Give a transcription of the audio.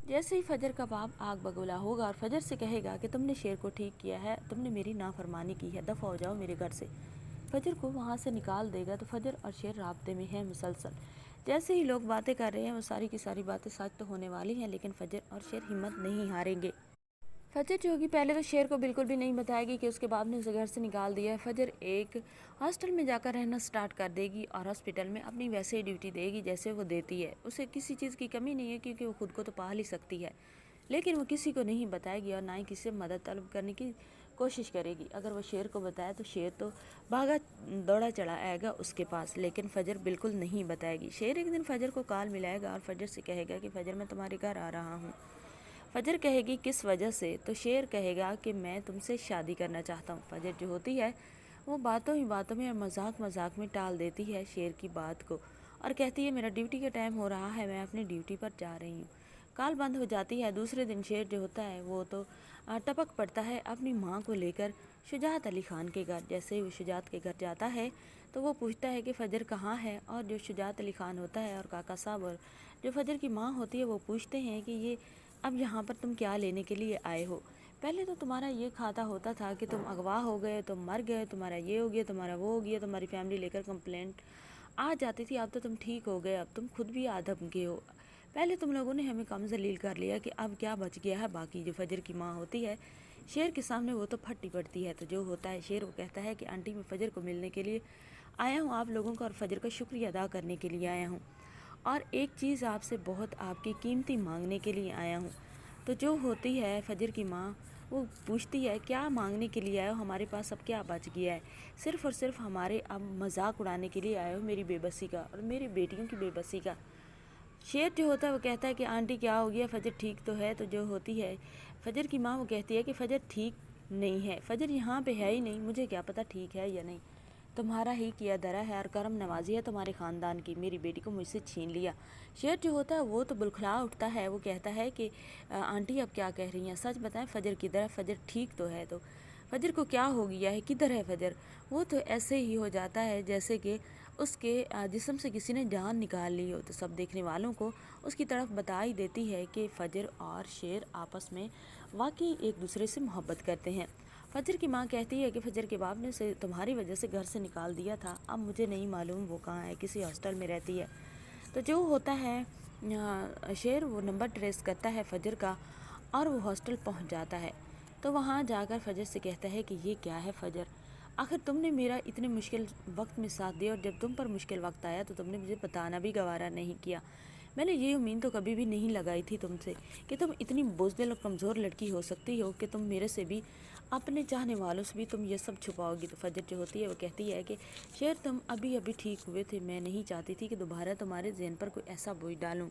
जैसे ही फजर का बाप आग बगोला होगा और फजर से कहेगा कि तुमने शेर को ठीक किया है, तुमने मेरी नाफरमानी की है, दफ़ा हो जाओ मेरे घर से। फजर को वहाँ से निकाल देगा तो फजर और शेर राब्ते में है मुसलसल। जैसे ही लोग बातें कर रहे हैं वो सारी की सारी बातें सच तो होने वाली हैं, लेकिन फजर और शेर हिम्मत नहीं हारेंगे। फजर जो होगी पहले तो शेर को बिल्कुल भी नहीं बताएगी कि उसके बाप ने उसे घर से निकाल दिया है। फजर एक हॉस्टल में जाकर रहना स्टार्ट कर देगी और हॉस्पिटल में अपनी वैसे ही ड्यूटी देगी जैसे वो देती है। उसे किसी चीज़ की कमी नहीं है क्योंकि वो खुद को तो पाल ही सकती है, लेकिन वो किसी को नहीं बताएगी और ना ही किसी से मदद तलब करने की कोशिश करेगी। अगर वो शेर को बताए तो शेर तो भागा दौड़ा चला आएगा उसके पास, लेकिन फजर बिल्कुल नहीं बताएगी। शेर एक दिन फजर को कॉल मिलाएगा और फजर से कहेगा कि फजर मैं तुम्हारे घर आ रहा हूँ। फजर कहेगी किस वजह से, तो शेर कहेगा कि मैं तुमसे शादी करना चाहता हूँ। फजर जो होती है वो बातों ही बातों में और मजाक मजाक में टाल देती है शेर की बात को और कहती है मेरा ड्यूटी का टाइम हो रहा है, मैं अपनी ड्यूटी पर जा रही हूँ। कॉल बंद हो जाती है। दूसरे दिन शेर जो होता है वो तो टपक पड़ता है अपनी माँ को लेकर शुजात अली ख़ान के घर। जैसे ही वो शुजात के घर जाता है तो वो पूछता है कि फ़जर कहाँ है, और जो शुजात अली ख़ान होता है और काका साहब और जो फ़जर की माँ होती है वो पूछते हैं कि ये अब यहाँ पर तुम क्या लेने के लिए आए हो। पहले तो तुम्हारा ये खाता होता था कि तुम अगवा हो गए, तुम मर गए, तुम्हारा ये हो गया, तुम्हारा वो हो गया, तुम्हारी फैमिली लेकर कंप्लेंट आ जाती थी। अब तो तुम ठीक हो गए, अब तुम खुद भी आदम के हो। पहले तुम लोगों ने हमें कम जलील कर लिया कि अब क्या बच गया है बाकी। जो फजर की माँ होती है शेर के सामने वो तो फटी पड़ती है। तो जो होता है शेर वो कहता है कि आंटी मैं फ़जर को मिलने के लिए आया हूँ आप लोगों का, और फ़जर का शुक्रिया अदा करने के लिए आया हूँ, और एक चीज़ आपसे बहुत आपकी कीमती मांगने के लिए आया हूँ। तो जो होती है फ़जर की माँ वो पूछती है क्या मांगने के लिए आए हो, हमारे पास अब क्या बच गया है, सिर्फ़ और सिर्फ हमारे अब मजाक उड़ाने के लिए आए हो मेरी बेबसी का और मेरी बेटियों की बेबसी का। शेर जो होता है वो कहता है कि आंटी क्या हो गया, फ़जर ठीक तो है। तो जो होती है फ़जर की माँ वो कहती है कि फ़जर ठीक नहीं है, फ़जर यहाँ पे है ही नहीं, मुझे क्या पता ठीक है या नहीं, तुम्हारा ही किया धरा है और करम नवाजी है तुम्हारे ख़ानदान की, मेरी बेटी को मुझसे छीन लिया। शेर जो होता है वो तो बुलखला उठता है, वो कहता है कि आंटी अब क्या कह रही हैं, सच बताएं फ़जर किधर है, फ़जर ठीक तो है। तो फ़जर को क्या हो गया है, किधर है फ़जर। वो तो ऐसे ही हो जाता है जैसे कि उसके जिस्म से किसी ने जान निकाल ली हो। तो सब देखने वालों को उसकी तरफ बता ही देती है कि फ़जर और शेर आपस में वाकई एक दूसरे से मोहब्बत करते हैं। फ़जर की माँ कहती है कि फ़जर के बाप ने उसे तुम्हारी वजह से घर से निकाल दिया था, अब मुझे नहीं मालूम वो कहाँ है, किसी हॉस्टल में रहती है। तो जो होता है शेर वो नंबर ट्रेस करता है फ़जर का और वो हॉस्टल पहुँच जाता है। तो वहाँ जाकर फ़जर से कहता है कि ये क्या है फ़जर, आखिर तुमने मेरा इतने मुश्किल वक्त में साथ दिया और जब तुम पर मुश्किल वक्त आया तो तुमने मुझे बताना भी गवारा नहीं किया। मैंने ये उम्मीद तो कभी भी नहीं लगाई थी तुमसे कि तुम इतनी बुज़दिल और कमज़ोर लड़की हो सकती हो कि तुम मेरे से भी, अपने चाहने वालों से भी तुम ये सब छुपाओगी। तो फ़जर जो होती है वो कहती है कि शेर तुम अभी अभी ठीक हुए थे, मैं नहीं चाहती थी कि दोबारा तुम्हारे ज़हन पर कोई ऐसा बोझ डालूं